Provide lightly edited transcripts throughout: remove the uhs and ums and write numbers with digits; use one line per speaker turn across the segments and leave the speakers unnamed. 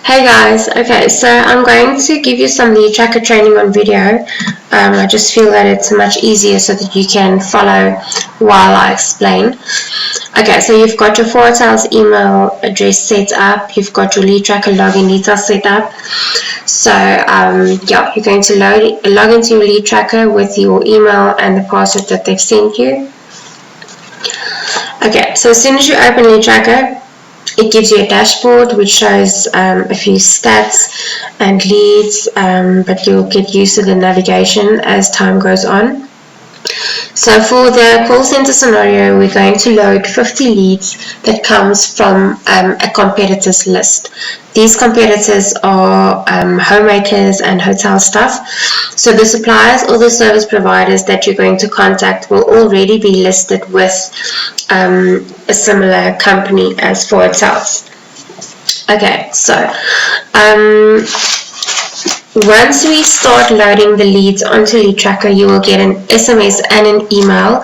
Hey guys, okay, so I'm going to give you some lead tracker training on video. I just feel that it's much easier so that you can follow while I explain. Okay, so you've got your Forward Sales email address set up, you've got your lead tracker login details set up. So yeah, you're going to log into your lead tracker with your email and the password that they've sent you. Okay, so as soon as you open lead tracker, it gives you a dashboard which shows a few stats and leads, but you'll get used to the navigation as time goes on. So for the call center scenario, we're going to load 50 leads that comes from a competitors list. These competitors are homemakers and hotel staff. So the suppliers or the service providers that you're going to contact will already be listed with a similar company as Forward Sales. Okay, so once we start loading the leads onto Lead Tracker, you will get an SMS and an email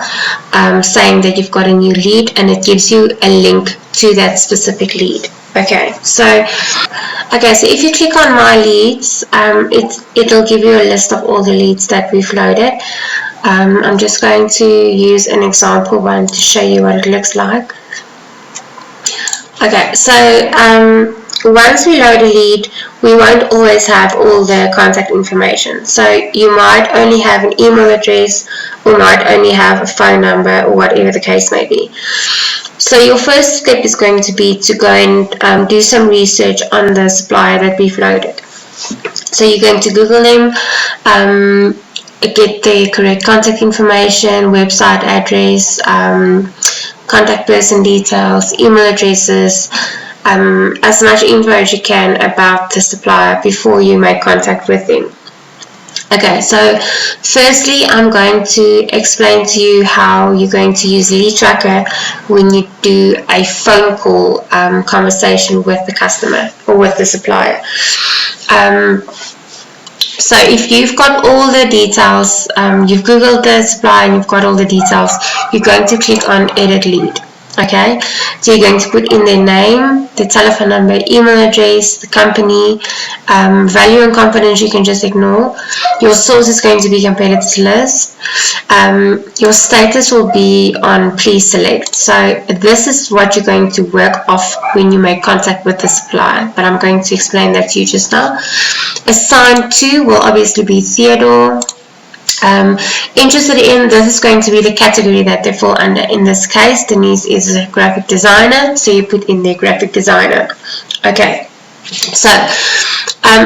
saying that you've got a new lead, and it gives you a link to that specific lead. Okay, so if you click on My Leads, it'll give you a list of all the leads that we've loaded. I'm just going to use an example one to show you what it looks like. Okay, so once we load a lead, we won't always have all the contact information. So you might only have an email address or might only have a phone number or whatever the case may be. So your first step is going to be to go and do some research on the supplier that we've loaded. So you're going to Google them, get the correct contact information, website address, contact person details, email addresses, as much info as you can about the supplier before you make contact with them. Okay, so firstly I'm going to explain to you how you're going to use Lead Tracker when you do a phone call conversation with the customer or with the supplier. So if you've got all the details, you've Googled the supplier and you've got all the details, you're going to click on Edit Lead. Okay, so you're going to put in their name, the telephone number, email address, the company, value and confidence you can just ignore. Your source is going to be competitors list. Your status will be on please select. So this is what you're going to work off when you make contact with the supplier, but I'm going to explain that to you just now. Assigned to will obviously be Theodore. Interested in, this is going to be the category that they fall under. In this case, Denise is a graphic designer, so you put in their graphic designer. Okay, so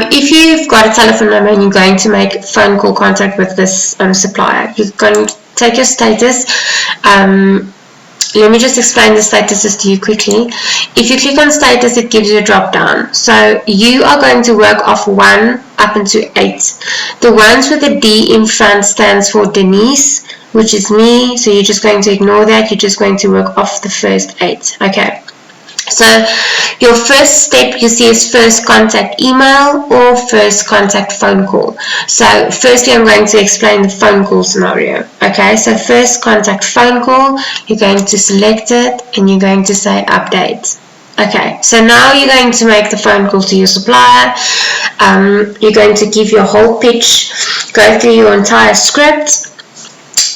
if you've got a telephone number and you're going to make phone call contact with this supplier, you're going to take your status. Let me just explain the statuses to you quickly. If you click on status, it gives you a drop down. So you are going to work off 1 up into 8. The ones with the D in front stands for Denise, which is me. So you're just going to ignore that. You're just going to work off the first 8. Okay. So your first step you see is first contact email or first contact phone call. So firstly I'm going to explain the phone call scenario. Okay, so first contact phone call, you're going to select it and you're going to say update. Okay, so now you're going to make the phone call to your supplier. You're going to give your whole pitch, go through your entire script.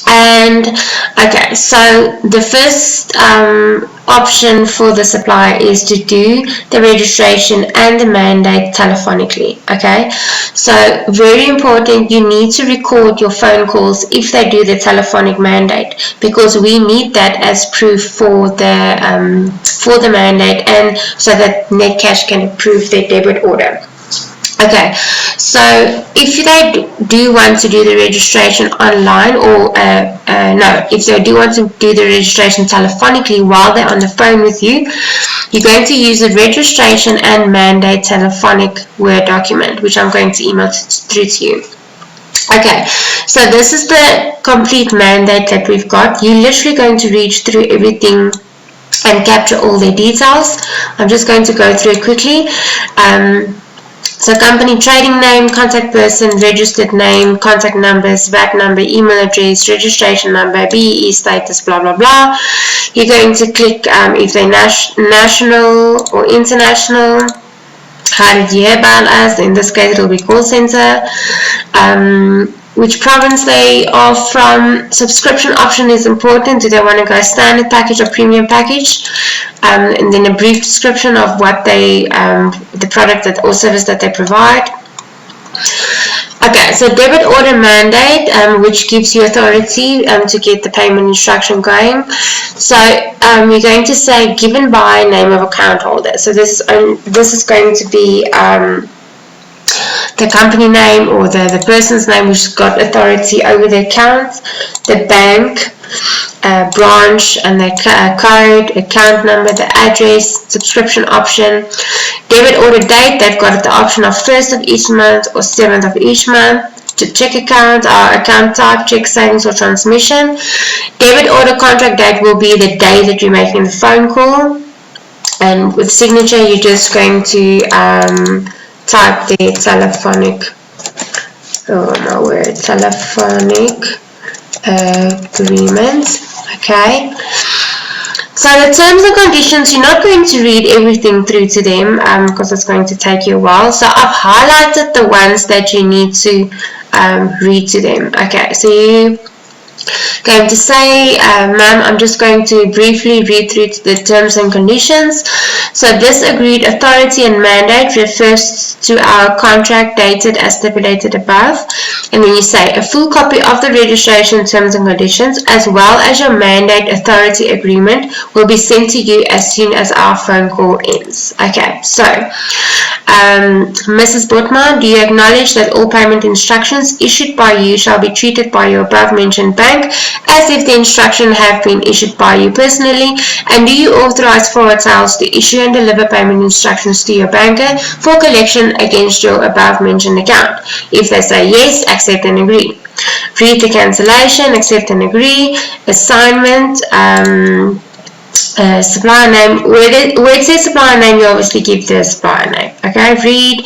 And okay, so the first option for the supplier is to do the registration and the mandate telephonically. Okay, so very important, you need to record your phone calls if they do the telephonic mandate, because we need that as proof for the mandate, and so that Netcash can approve their debit order. Okay, so if they do want to do the registration online, or if they do want to do the registration telephonically while they're on the phone with you, you're going to use a registration and mandate telephonic Word document, which I'm going to email through to you. Okay, so this is the complete mandate that we've got. You're literally going to read through everything and capture all the details. I'm just going to go through it quickly. So company trading name, contact person, registered name, contact numbers, VAT number, email address, registration number, BEE status, blah, blah, blah. You're going to click if they're national or international. How did you hear about us? In this case, it will be call center. Which province they are from. Subscription option is important. Do they want to go standard package or premium package? And then a brief description of what they, the product that or service that they provide. Okay, so debit order mandate, which gives you authority to get the payment instruction going. So you're going to say given by name of account holder. So this is going to be the company name or the person's name who's got authority over the account, the bank, branch and the code, account number, the address, subscription option, debit order date. They've got the option of 1st of each month or 7th of each month. To check account, or account type, check, savings or transmission. Debit order contract date will be the day that you're making the phone call, and with signature you're just going to type the telephonic, telephonic agreement. Okay, so the terms and conditions, you're not going to read everything through to them because it's going to take you a while. So I've highlighted the ones that you need to read to them. Okay, so you going to say, ma'am, I'm just going to briefly read through the terms and conditions. So this agreed authority and mandate refers to our contract dated as stipulated above. And then you say a full copy of the registration terms and conditions as well as your mandate authority agreement will be sent to you as soon as our phone call ends. Okay, so Mrs. Botma, do you acknowledge that all payment instructions issued by you shall be treated by your above mentioned bank as if the instruction have been issued by you personally, and do you authorize Forward Sales to issue and deliver payment instructions to your banker for collection against your above mentioned account? If they say yes, accept and agree. Read the cancellation, accept and agree. Assignment, supplier name, where it says supplier name, you obviously give the supplier name. Okay, read.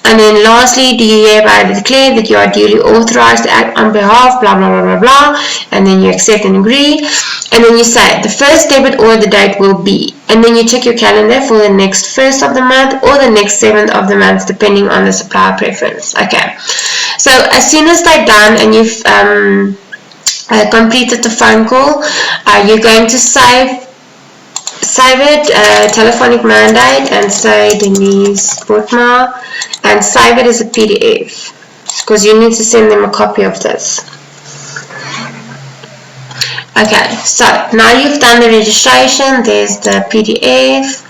And then lastly, do you hereby declare that you are duly authorized to act on behalf, blah, blah, blah, blah, blah. And then you accept and agree. And then you say the first debit or the date will be. And then you check your calendar for the next 1st of the month or the next 7th of the month, depending on the supplier preference. Okay. So as soon as they're done and you've completed the phone call, you're going to save it, telephonic mandate, and say Denise Botma, and save it as a PDF because you need to send them a copy of this. Okay, so now you've done the registration. There's the PDF.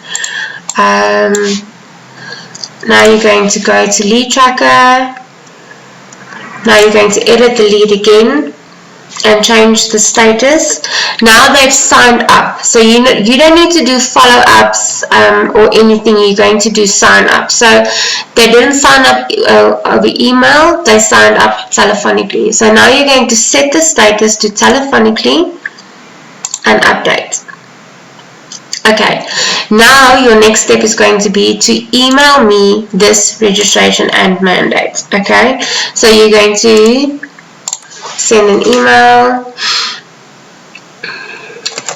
Now you're going to go to lead tracker. Now you're going to edit the lead again and change the status. Now they've signed up, so you don't need to do follow-ups or anything. You're going to do sign up. So they didn't sign up over email, they signed up telephonically. So now you're going to set the status to telephonically and update. Okay, now your next step is going to be to email me this registration and mandate. Okay, so you're going to send an email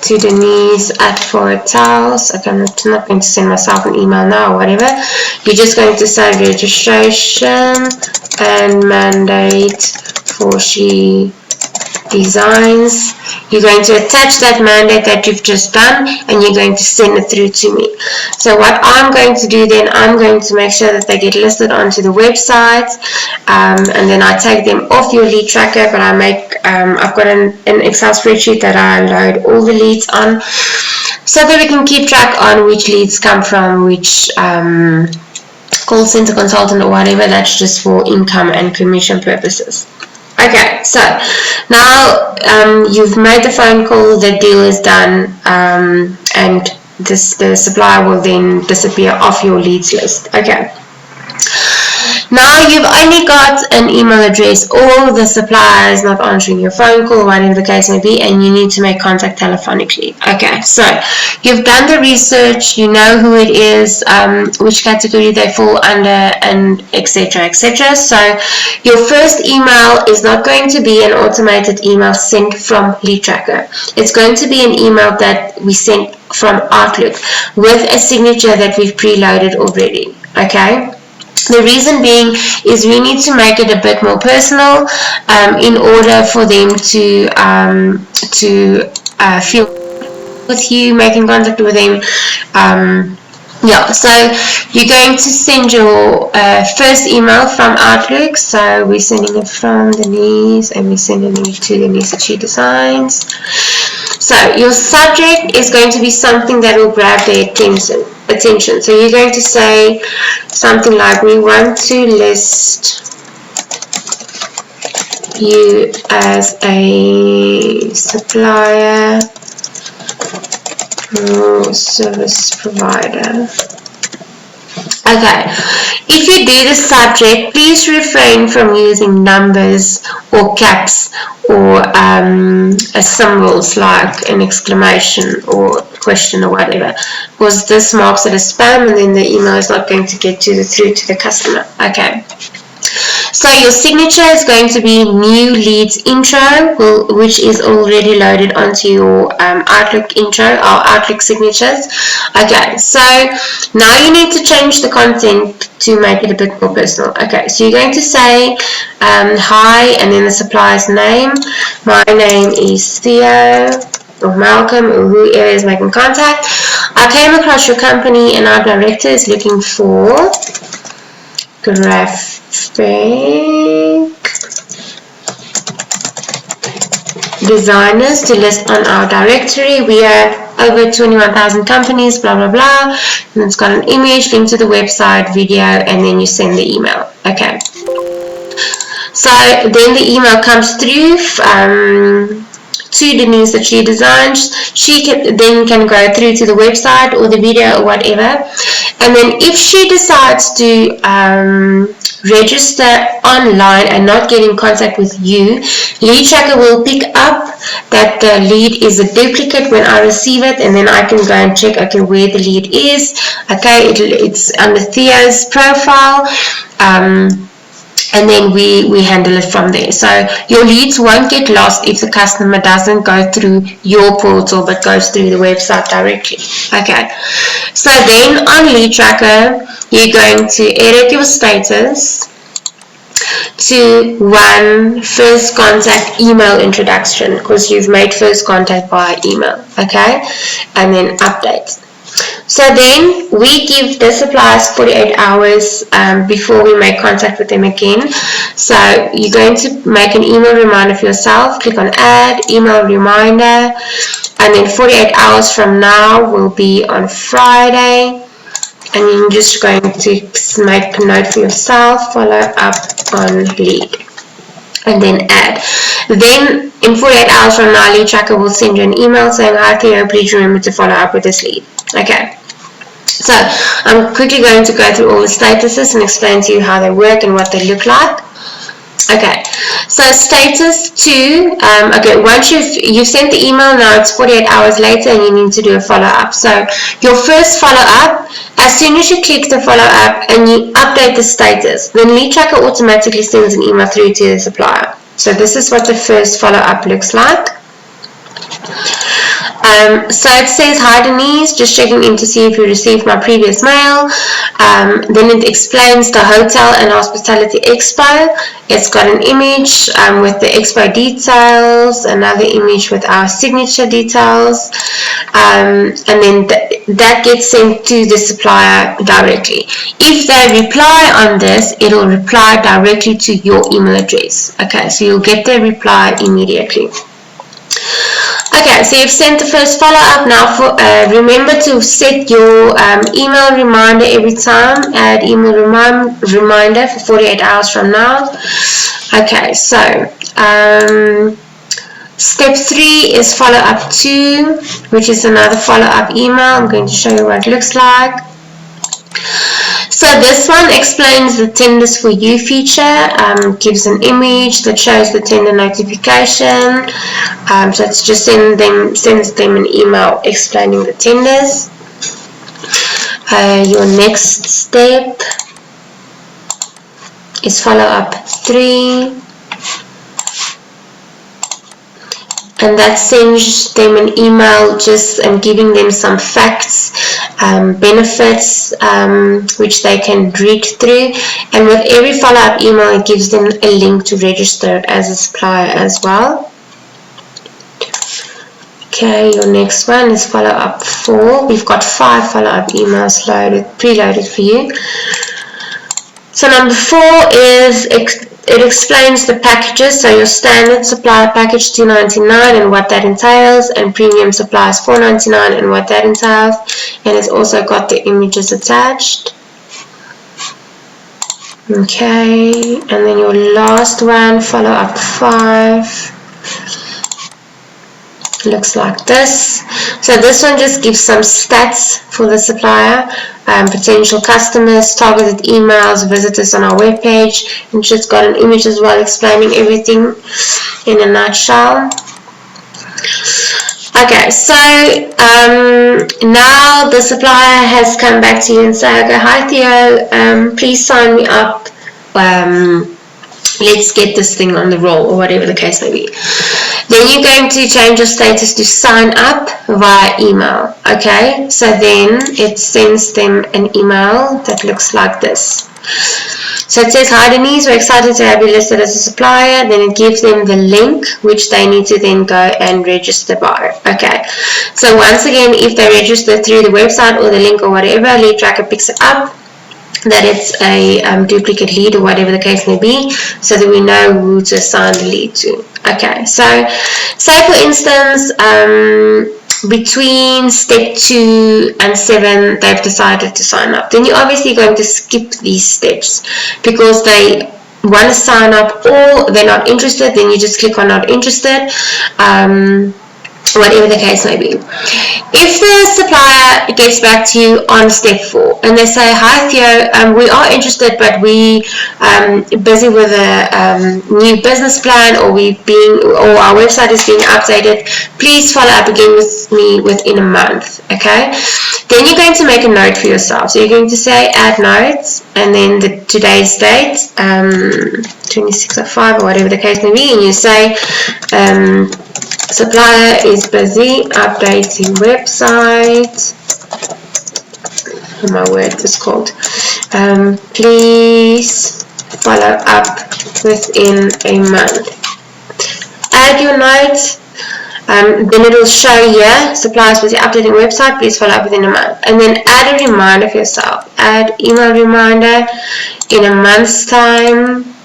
to Denise at Forward Sales. Okay, I'm not going to send myself an email now or whatever. You're just going to say registration and mandate for She Designs. You're going to attach that mandate that you've just done and you're going to send it through to me. So what I'm going to do then, I'm going to make sure that they get listed onto the website, and then I take them off your lead tracker, but I make I've got an Excel spreadsheet that I load all the leads on so that we can keep track on which leads come from which call center consultant or whatever. That's just for income and commission purposes. Okay, so now you've made the phone call, the deal is done, and the supplier will then disappear off your leads list. Okay. Now you've only got an email address, or the supplier is not answering your phone call, whatever the case may be, and you need to make contact telephonically. Okay, so you've done the research, you know who it is, which category they fall under, and etc. etc. So your first email is not going to be an automated email sent from Lead Tracker. It's going to be an email that we sent from Outlook with a signature that we've preloaded already. Okay. The reason being is we need to make it a bit more personal in order for them to feel with you, making contact with them. Yeah, so you're going to send your first email from Outlook. So we're sending it from Denise and we're sending it to Denise at She Designs. So your subject is going to be something that will grab their attention. So you're going to say something like, we want to list you as a supplier or service provider. Okay, if you do the subject, please refrain from using numbers or caps or symbols like an exclamation or question or whatever, because this marks it as spam and then the email is not going to get through to the customer. Okay. So your signature is going to be new leads intro, which is already loaded onto your Outlook intro or Outlook signatures. Okay, so now you need to change the content to make it a bit more personal. Okay, so you're going to say hi and then the supplier's name. My name is Theo or Malcolm or whoever is making contact. I came across your company and our director is looking for graphic designers to list on our directory. We have over 21,000 companies, blah blah blah, and it's got an image, link to the website, video, and then you send the email. Okay, so then the email comes through to Denise that She Designs. She then can go through to the website or the video or whatever, and then if she decides to register online and not get in contact with you, Lead Tracker will pick up that the lead is a duplicate when I receive it, and then I can go and check, okay, where the lead is. Okay, it's under Theo's profile, and then we handle it from there. So your leads won't get lost if the customer doesn't go through your portal but goes through the website directly. Okay, so then on Lead Tracker, you're going to edit your status to one first contact email introduction, because you've made first contact via email. Okay, and then update. So then we give the suppliers 48 hours before we make contact with them again. So you're going to make an email reminder for yourself, click on add, email reminder, and then 48 hours from now will be on Friday. And you're just going to make a note for yourself, follow up on lead, and then add. Then in 48 hours from now, Lead Tracker will send you an email saying, hi Theo, please remember to follow up with this lead. Okay, so I'm quickly going to go through all the statuses and explain to you how they work and what they look like. Okay, so status 2, okay, once you've sent the email, now it's 48 hours later and you need to do a follow-up. So your first follow-up, as soon as you click the follow-up and you update the status, then Lead Tracker automatically sends an email through to the supplier. So this is what the first follow-up looks like. So it says, hi Denise, just checking in to see if you received my previous mail. Then it explains the hotel and hospitality expo. It's got an image with the expo details, another image with our signature details, and then that gets sent to the supplier directly. If they reply on this, it will reply directly to your email address. Okay, so you'll get the reply immediately. Okay, so you've sent the first follow-up. Now remember to set your email reminder every time. Add email reminder for 48 hours from now. Okay, so step 3 is follow-up 2, which is another follow-up email. I'm going to show you what it looks like. So this one explains the tenders for you feature, gives an image that shows the tender notification. So it's just sends them an email explaining the tenders. Your next step is follow up 3. And that sends them an email just giving them some facts benefits which they can read through, and with every follow-up email it gives them a link to register as a supplier as well. Okay, your next one is follow-up 4. We've got 5 follow-up emails preloaded for you. So number 4 is it explains the packages. So your standard supplier package $2.99 and what that entails, and premium suppliers $4.99 and what that entails, and it's also got the images attached. Okay, and then your last one, follow-up 5. Looks like this. So this one just gives some stats for the supplier, potential customers, targeted emails, visitors on our webpage, and just got an image as well explaining everything in a nutshell. Okay, so now the supplier has come back to you and said, okay, hi Theo, please sign me up. Let's get this thing on the roll, or whatever the case may be. Then you're going to change your status to sign up via email. Okay, so then it sends them an email that looks like this. So it says, hi Denise, we're excited to have you listed as a supplier. Then it gives them the link which they need to then go and register by. Okay, so once again, if they register through the website or the link or whatever, Leadtracker picks it up that it's a duplicate lead or whatever the case may be, so that we know who to assign the lead to. Okay, so say for instance between step 2 and 7 they've decided to sign up, then you're obviously going to skip these steps because they want to sign up or they're not interested. Then you just click on not interested, whatever the case may be. If the supplier gets back to you on step 4 and they say, hi Theo, we are interested but we busy with a new business plan, or our website is being updated, please follow up again with me within a month. Okay, then you're going to make a note for yourself. So you're going to say add notes and then today's date, 26/05 or whatever the case may be, and you say supplier is busy updating website. Oh my word, it's called. Please follow up within a month. Add your notes. Then it will show here, supplier is busy updating website, please follow up within a month. And then add a reminder for yourself. Add email reminder in a month's time.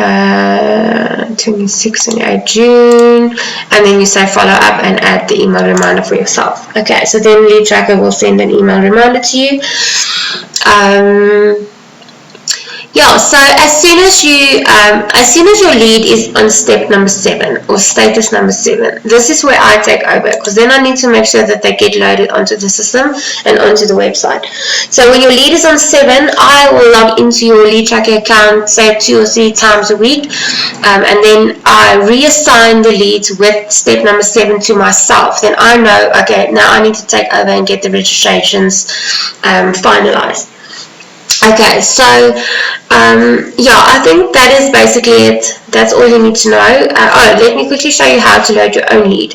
26 and June, and then you say follow up and add the email reminder for yourself. Okay, so then Leadtracker will send an email reminder to you. Yeah, so as soon as your lead is on step number 7 or status number 7, this is where I take over, because then I need to make sure that they get loaded onto the system and onto the website. So when your lead is on 7, I will log into your Leadtracker account, say 2 or 3 times a week, and then I reassign the leads with step number 7 to myself. Then I know, okay, now I need to take over and get the registrations finalized. Okay, so yeah, I think that is basically it. That's all you need to know. Let me quickly show you how to load your own lead.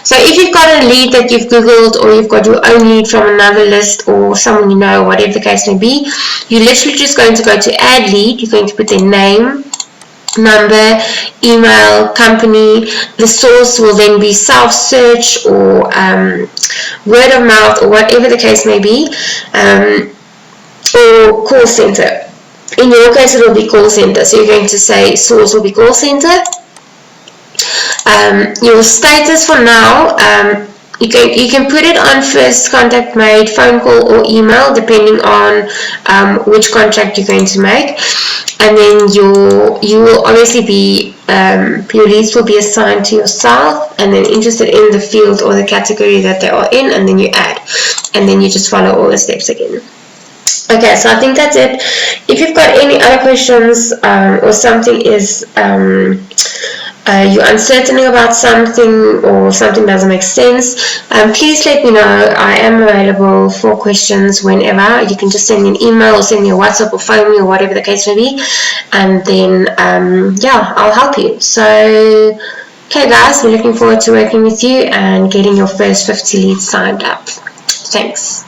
So if you've got a lead that you've Googled, or you've got your own lead from another list or someone you know, whatever the case may be, you're literally just going to go to add lead. You're going to put their name, number, email, company. The source will then be self-search or word of mouth or whatever the case may be. Or call center. In your case it will be call center, so you're going to say source will be call center. Your status for now, you can put it on first contact made, phone call or email, depending on which contract you're going to make. And then you will obviously be your leads will be assigned to yourself, and then interested in the field or the category that they are in, and then you add, and then you just follow all the steps again. Okay, so I think that's it. If you've got any other questions or something is you're uncertain about something or something doesn't make sense, please let me know. I am available for questions whenever. You can just send me an email or send me a WhatsApp or phone me or whatever the case may be, and then yeah, I'll help you. So okay guys, we're looking forward to working with you and getting your first 50 leads signed up. Thanks.